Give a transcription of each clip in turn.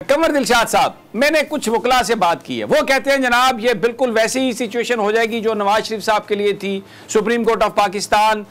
कमर दिलशाद साहब, मैंने कुछ वकला से बात की है। वो कहते हैं जनाब ये बिल्कुल वैसी ही सिचुएशन हो जाएगी जो नवाज शरीफ साहब के लिए थी। सुप्रीम कोर्ट ऑफ पाकिस्तान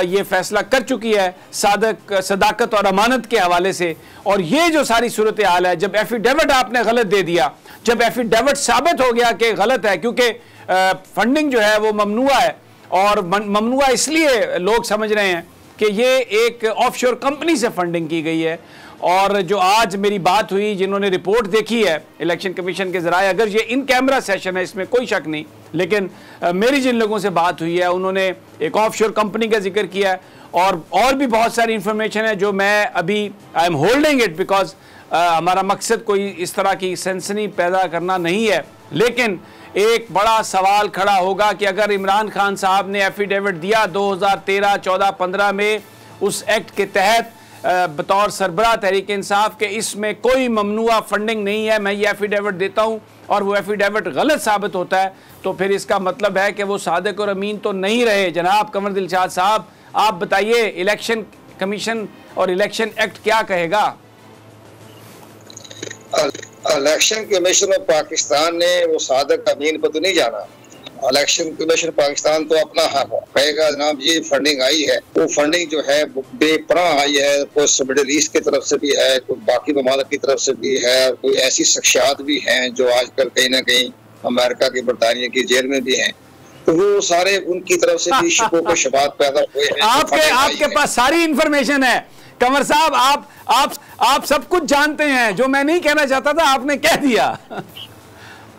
ये फैसला कर चुकी है सदाकत और अमानत के हवाले से। और ये जो सारी सूरत हाल है, जब एफिडेविट आपने गलत दे दिया, जब एफिडेविट साबित हो गया कि गलत है, क्योंकि फंडिंग जो है वो ममनुआ है, और ममनुआ इसलिए लोग समझ रहे हैं कि ये एक ऑफशोर कंपनी से फंडिंग की गई है। और जो आज मेरी बात हुई, जिन्होंने रिपोर्ट देखी है इलेक्शन कमीशन के जराए, अगर ये इन कैमरा सेशन है इसमें कोई शक नहीं, लेकिन मेरी जिन लोगों से बात हुई है उन्होंने एक ऑफशोर कंपनी का जिक्र किया है। और भी बहुत सारी इंफॉर्मेशन है जो मैं अभी I am holding it, because हमारा मकसद कोई इस तरह की सेंसनी पैदा करना नहीं है। लेकिन एक बड़ा सवाल खड़ा होगा कि अगर इमरान खान साहब ने एफिडेविट दिया 2013, 14, 15 में उस एक्ट के तहत बतौर सरबराह तहरीक इंसाफ के इसमें कोई ममनुआ फंडिंग नहीं है, मैं ये एफिडेविट देता हूँ, और वो एफिडेविट गलत साबित होता है, तो फिर इसका मतलब है कि वो सादिक और अमीन तो नहीं रहे। जनाब कमर दिलशाद साहब, आप बताइए इलेक्शन कमीशन और इलेक्शन एक्ट क्या कहेगा? इलेक्शन कमीशन ऑफ पाकिस्तान ने वो सादिक अमीन को तो नहीं जाना। इलेक्शन कमीशन पाकिस्तान तो अपना कहेगा जनाब ये फंडिंग आई है, वो फंडिंग जो है बेपनाह आई है, कोई मिडिल ईस्ट की तरफ से भी है, कोई बाकी ममालिक की तरफ से भी है, कोई ऐसी शख्सियात भी हैं जो आजकल कहीं ना कहीं अमेरिका की, बरतानिया की जेल में भी हैं, तो वो सारे उनकी तरफ से भी शकों को शबात पैदा हुए हैं। आपके पास सारी इंफॉर्मेशन है कमर साहब, आप सब कुछ जानते हैं। जो मैं नहीं कहना चाहता था आपने कह दिया।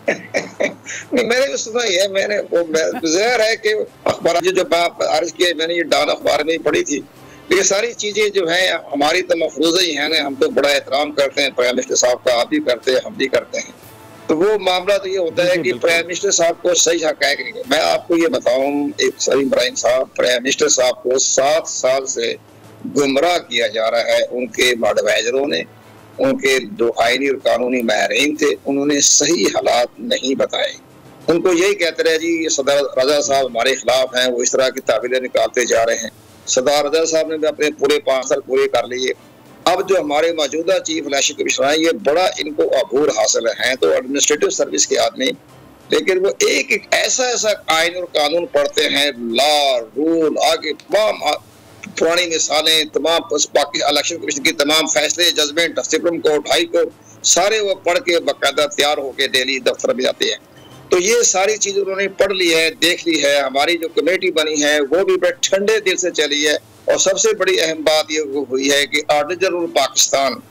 नहीं, मैंने भी सुना ही है, मैंने वो ज़ाहिर है कि अखबार जो बात अर्ज किया मैंने ये डॉन अखबार में ही पढ़ी थी। ये सारी चीजें जो है हमारी तो मफरूज़ा ही है ना, हम तो बड़ा एहतराम करते हैं प्राइम मिनिस्टर साहब का, आप भी करते हैं, हम भी करते हैं। तो वो मामला तो ये होता है कि प्राइम मिनिस्टर साहब को सही हक़ाइक़ नहीं। मैं आपको ये बताऊं, एक सलीम इब्राहिम साहब, प्राइम मिनिस्टर साहब को 7 साल से गुमराह किया जा रहा है। उनके एडवाइजरों ने, उनके जो आईनी और कानूनी माहिरीन थे, उन्होंने सही हालात नहीं बताए। उनको यही कहते रहे जी ये सदर रजा साहब हमारे खिलाफ हैं, वो इस तरह की तावीलें निकालते जा रहे हैं। सदर रजा साहब ने भी अपने पूरे 5 साल पूरे कर लिए। अब जो हमारे मौजूदा चीफ इलेक्शन कमिश्नर हैं, ये बड़ा इनको अबूर हासिल है, तो एडमिनिस्ट्रेटिव सर्विस के आदमी, लेकिन वो एक ऐसा आईन और कानून पढ़ते हैं, लॉ रूल आगे तमाम पुरानी मिसालें, तमाम इलेक्शन कमीशन की तमाम फैसले, judgment, supreme court, high court, सारे वो पढ़ के बाकायदा तैयार होके डेली दफ्तर में जाते हैं। तो ये सारी चीज उन्होंने पढ़ ली है, देख ली है। हमारी जो कमेटी बनी है वो भी बड़े ठंडे दिल से चली है। और सबसे बड़ी अहम बात ये हुई है कि ऑडिटर जनरल पाकिस्तान,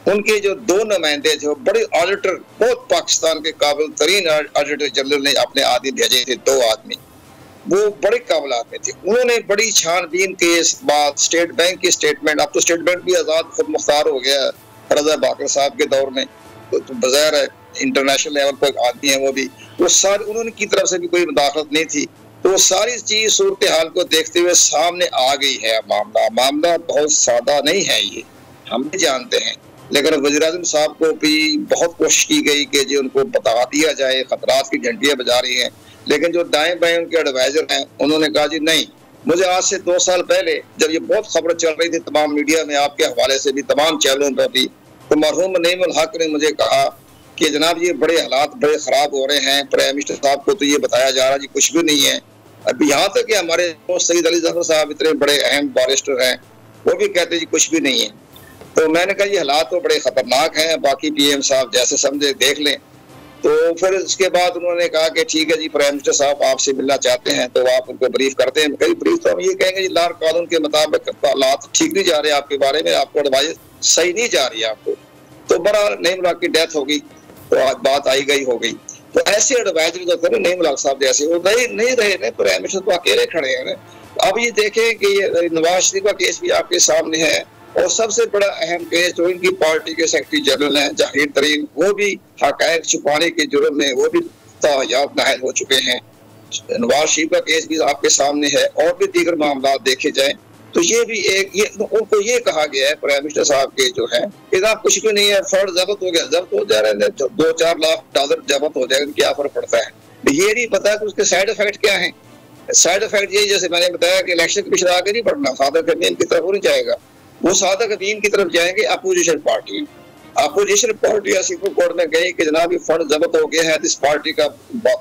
उनके जो 2 नुमाइंदे थे, बड़े ऑडिटर, बहुत पाकिस्तान के काबिल तरीन ऑडिटर जनरल ने अपने आदमी भेजे थे, 2 आदमी, वो बड़े काबिल आदमी थे। उन्होंने बड़ी छानबीन के बाद स्टेट बैंक की स्टेटमेंट, अब तो स्टेट बैंक भी आजाद खुद मुख्तार हो गया रजा बाकर साहब के दौर में, तो बज़ाहिर है इंटरनेशनल लेवल पर आदमी है वो भी, वो सारी उन्होंने की तरफ से भी कोई मुदाखलत नहीं थी। तो वो सारी चीज सूरत हाल को देखते हुए सामने आ गई है। मामला बहुत सादा नहीं है, ये हम भी जानते हैं, लेकिन वज़ीर-ए-आज़म साहब को भी बहुत कोशिश की गई कि जी उनको बता दिया जाए, खतरात की घंटियां बजा रही हैं, लेकिन जो दाएं बाएं उनके एडवाइजर हैं उन्होंने कहा जी नहीं। मुझे आज से 2 साल पहले जब ये बहुत खबर चल रही थी तमाम मीडिया में, आपके हवाले से भी तमाम चैनलों पर भी, तो मरहूम नईमुल हक ने मुझे कहा कि जनाब ये बड़े हालात बड़े खराब हो रहे हैं, प्राइम मिनिस्टर साहब को तो ये बताया जा रहा जी कुछ भी नहीं है। अभी यहाँ तक कि हमारे सईद अली जफर साहब इतने बड़े अहम बैरिस्टर हैं, वो भी कहते जी कुछ भी नहीं है। तो मैंने कहा ये हालात तो बड़े खतरनाक हैं, बाकी PM साहब जैसे समझे देख लें। तो फिर उसके बाद उन्होंने कहा कि ठीक है जी प्राइम मिनिस्टर साहब आपसे मिलना चाहते हैं तो आप उनको ब्रीफ करते हैं। कई ब्रीफ तो हम ये कहेंगे जी लॉ कानून के मुताबिक हालात ठीक नहीं जा रहे आपके बारे में, आपको एडवाइस सही नहीं जा रही है आपको। तो बड़ा नईमुल हक की डेथ हो गई, तो आज बात आई गई हो गई। तो ऐसे एडवाइजर जो थे नईमुल हक साहब जैसे, वो नहीं रहे ना, प्राइम मिनिस्टर तो अकेले खड़े हैं ना। अब ये देखें कि ये नवाज शरीफ का केस भी आपके सामने है, और सबसे बड़ा अहम केस जो इनकी पार्टी के सेक्रेटरी जनरल हैं जहीर तरीन, वो भी हक़ाइक़ छुपाने के जुर्म में वो भी तायाब नाहल हो चुके हैं। नवाज शरीफ का केस भी आपके सामने है, और भी दीगर मामला देखे जाए तो ये भी एक उनको ये कहा गया है प्राइम मिनिस्टर साहब के जो है कि आप कुछ भी नहीं है, फर्ज जब्त हो गया, जब्त हो जा रहे हैं, 2-4 लाख डॉलर जब्त हो जाएगा, क्या फर्क पड़ता है। ये नहीं पता कि उसके साइड इफेक्ट क्या है। साइड इफेक्ट यही, जैसे मैंने बताया कि इलेक्शन कमीशन आगे नहीं बढ़ना, सादिक अमीन की तरफ नहीं जाएगा, वो सादिक अमीन की तरफ जाएंगे opposition party. Opposition party supreme court में गई कि जनाब ये फंड जब्त हो गया है, इस पार्टी का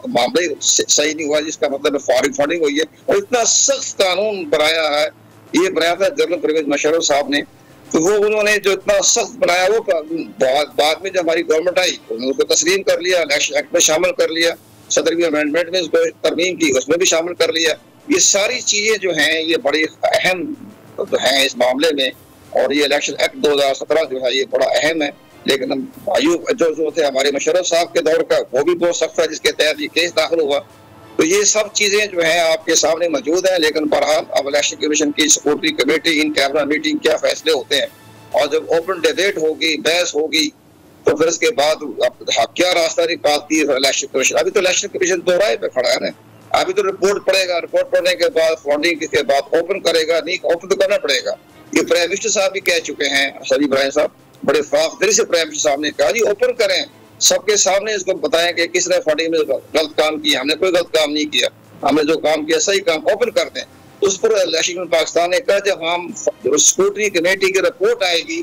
मामला सही नहीं हुआ, जिसका मतलब फॉरेन फंडिंग हुई है। और इतना सख्त कानून बनाया है, ये बनाया था जनरल परवेज मुशर्रफ साहब ने, तो वो उन्होंने जो इतना सख्त बनाया वो बाद में जब हमारी गवर्नमेंट आई उन्होंने उसको तस्लीम कर लिया, इलेक्शन एक्ट में शामिल कर लिया, सदर की अमेंडमेंट में उसको तरमीम की, उसमें भी शामिल कर लिया। ये सारी चीजें जो हैं ये बड़ी अहम तो हैं इस मामले में, और ये इलेक्शन एक्ट 2017 जो है ये बड़ा अहम है। लेकिन आयub जो थे हमारे मुशर्रफ साहब के दौर का, वो भी बहुत सख्त है, जिसके तहत ये केस दाखिल हुआ। तो ये सब चीजें जो है आपके सामने मौजूद है। लेकिन बहरहाल अब इलेक्शन कमीशन की security committee in camera meeting क्या फैसले होते हैं, और जब ओपन डिबेट होगी, बहस होगी, तो फिर इसके बाद क्या रास्ता निकालती है इलेक्शन कमीशन। अभी तो इलेक्शन कमीशन दो राय पे खड़ा है ना, अभी तो रिपोर्ट पड़ेगा, रिपोर्ट पढ़ने के बाद फंडिंग के बाद ओपन करेगा, नहीं ओपन तो करना पड़ेगा। ये प्राइम मिनिस्टर साहब भी कह चुके हैं, सभी इब्राहिम साहब बड़े फाखदरी से प्राइम मिनिस्टर साहब ने कहा जी ओपन करें, सबके सामने इसको बताएं कि किसने फंडिंग में गलत काम किया, हमने कोई गलत काम नहीं किया, हमने जो काम किया सही काम, ओपन कर दें। उस पर इलेक्शन पाकिस्तान ने कहा जब हम स्क्रूटनी कमेटी की रिपोर्ट आएगी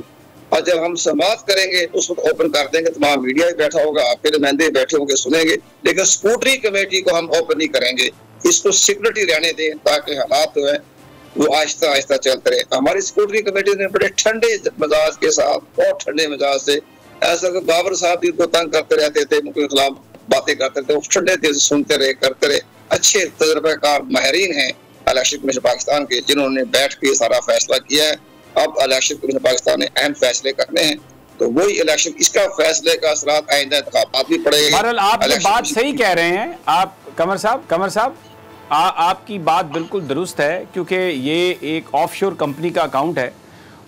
और जब हम समाप्त करेंगे तो उस वक्त ओपन कर देंगे, तमाम मीडिया भी बैठा होगा, आपके नुमाइंदे बैठे होंगे, सुनेंगे, लेकिन स्क्रूटनी कमेटी को हम ओपन नहीं करेंगे, इसको सिक्योरिटी रहने दें ताकि हालात जो है वो आहिस्ता आहिस्ता चलते रहे। हमारी स्क्रूटनी कमेटी ने बड़े ठंडे मिजाज के साथ, बहुत ठंडे मिजाज से, ऐसा कि बाबर साहब इनको तंग करते रहते थे, उनके खिलाफ बातें करते थे, ठंडे दिल से सुनते रहे, करते रहे। अच्छे तजर्बाकार माहिरीन हैं इलेक्शन कमीशन पाकिस्तान के, जिन्होंने बैठ के सारा फैसला किया है। अब इलेक्शन कमीशन पाकिस्तान ने अहम फैसले करने हैं, तो वही इलेक्शन, इसका फैसले का असरात आइंदा इंतखाबात भी पड़ेगा। बहरहाल आप ये बात सही कह रहे हैं, आप कमर साहब आपकी बात बिल्कुल दुरुस्त है, क्योंकि ये एक ऑफशोर कंपनी का अकाउंट है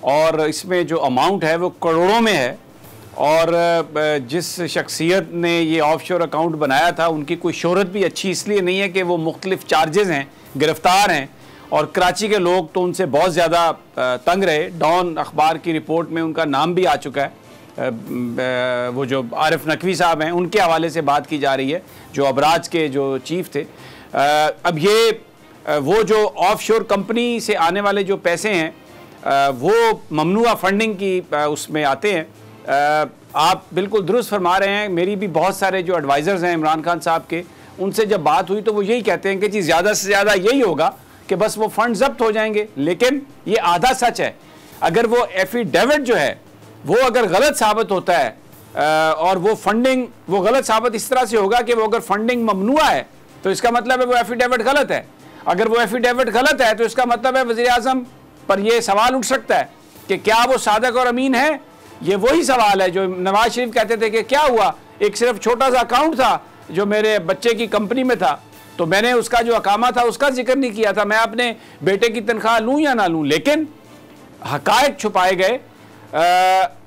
और इसमें जो अमाउंट है वो करोड़ों में है। और जिस शख्सियत ने ये ऑफशोर अकाउंट बनाया था उनकी कोई शोहरत भी अच्छी इसलिए नहीं है कि वो मुख्तलिफ चार्जेस हैं, गिरफ्तार हैं, और कराची के लोग तो उनसे बहुत ज़्यादा तंग रहे। डॉन अखबार की रिपोर्ट में उनका नाम भी आ चुका है, वो जो आरिफ नकवी साहब हैं उनके हवाले से बात की जा रही है, जो अबराज के जो चीफ थे। अब ये वो जो ऑफशोर कंपनी से आने वाले जो पैसे हैं वो ममनुआ फंडिंग की उसमें आते हैं। आप बिल्कुल दुरुस्त फरमा रहे हैं। मेरी भी बहुत सारे जो एडवाइज़र्स हैं इमरान खान साहब के, उनसे जब बात हुई तो वो यही कहते हैं कि जी ज़्यादा से ज़्यादा यही होगा कि बस वो फंड जब्त हो जाएंगे। लेकिन ये आधा सच है। अगर वो एफिडेविट जो है वो अगर गलत साबित होता है और वो फंडिंग वो गलत साबित इस तरह से होगा कि वो अगर फंडिंग ममनुआ है तो इसका मतलब है वो एफिडेविट गलत है। अगर वो एफिडेविट गलत है तो इसका मतलब है वज़ीर आज़म पर यह सवाल उठ सकता है कि क्या वो सादिक और अमीन है। ये वही सवाल है जो नवाज शरीफ कहते थे कि क्या हुआ, एक सिर्फ छोटा सा अकाउंट था जो मेरे बच्चे की कंपनी में था, तो मैंने उसका जो अकामा था उसका जिक्र नहीं किया था, मैं अपने बेटे की तनख्वाह लूँ या ना लूँ। लेकिन हकायक छुपाए गए,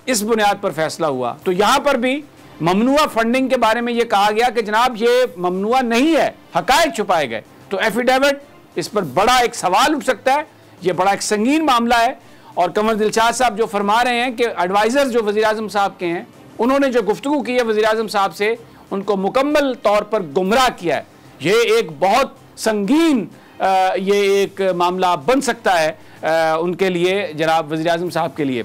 इस बुनियाद पर फैसला हुआ। तो यहाँ पर भी ममनुआ फंडिंग के बारे में ये कहा गया कि जनाब ये ममनुआ नहीं है, हकायक छुपाए गए। तो एफिडेविट, इस पर बड़ा एक सवाल उठ सकता है, ये बड़ा एक संगीन मामला है। और कमर दिलशाद साहब जो फरमा रहे हैं कि एडवाइज़र जो वज़ीर आज़म साहब के हैं, उन्होंने जो गुफ्तगू की है वज़ीर आज़म साहब से, उनको मुकम्मल तौर पर गुमराह किया है। ये एक बहुत संगीन ये एक मामला बन सकता है उनके लिए, जनाब वज़ीर आज़म साहब के लिए।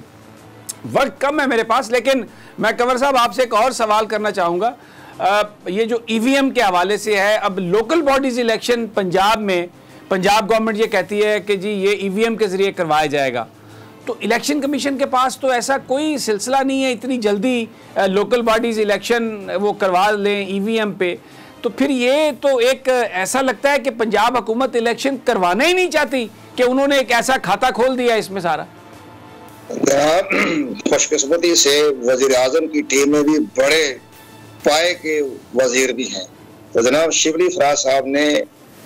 वक्त कम है मेरे पास, लेकिन मैं कंवर साहब आपसे एक और सवाल करना चाहूँगा। ये जो EVM के हवाले से है, अब लोकल बॉडीज़ इलेक्शन पंजाब में, पंजाब गवर्नमेंट ये कहती है कि जी ये EVM के ज़रिए करवाया जाएगा, तो इलेक्शन कमीशन के पास तो ऐसा कोई सिलसिला नहीं है इतनी जल्दी लोकल बॉडीज़ इलेक्शन वो करवा लें EVM पे। तो फिर ये तो एक ऐसा लगता है कि पंजाब हुकूमत इलेक्शन करवाना ही नहीं चाहती कि उन्होंने एक ऐसा खाता खोल दिया इसमें सारा। खुशकिस्मती से वजीर आजम की टीम में भी बड़े पाए के वजीर भी हैं। तो जनाब शिबली फराज साहब ने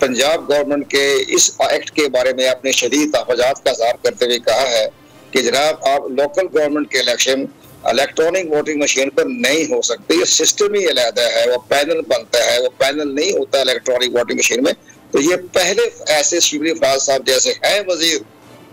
पंजाब गवर्नमेंट के इस एक्ट के बारे में अपने शदीद तहफ़्फ़ुज़ात का इज़हार करते हुए कहा है कि जनाब आप लोकल गवर्नमेंट के इलेक्शन इलेक्ट्रॉनिक वोटिंग मशीन पर नहीं हो सकते, ये सिस्टम ही अलग है, वो पैनल बनता है, वो पैनल नहीं होता इलेक्ट्रॉनिक वोटिंग मशीन में। तो ये पहले ऐसे शिबली फराज साहब जैसे है वजीर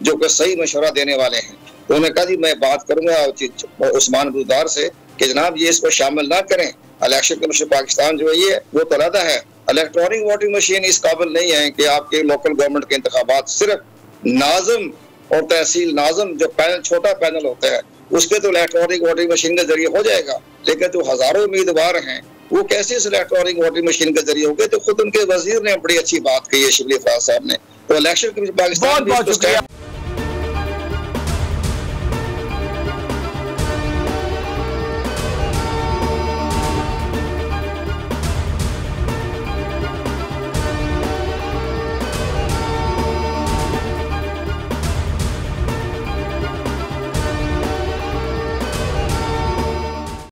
जो कि सही मशवरा देने वाले हैं, तो उन्होंने कहा जी मैं बात करूंगा उस्मान बुज़दार से कि जनाब ये इसको शामिल ना करें। इलेक्शन कमीशन पाकिस्तान जो है ये वो तो अलग है, इलेक्ट्रॉनिक वोटिंग मशीन इस काबिल नहीं है कि आपके लोकल गवर्नमेंट के इंतखाबात सिर्फ नाज़िम और तहसील नाज़िम जो पैनल छोटा पैनल होता है उसके तो इलेक्ट्रॉनिक वोटिंग मशीन के जरिए हो जाएगा, लेकिन तो हजारों उम्मीदवार हैं वो कैसे इस इलेक्ट्रॉनिक वोटिंग मशीन के जरिए हो गए? तो खुद उनके वजीर ने बड़ी अच्छी बात कही है, शिबली फराज साहब ने। तो इलेक्शन कमीशन पाकिस्तान बहुत बहुत शुक्रिया।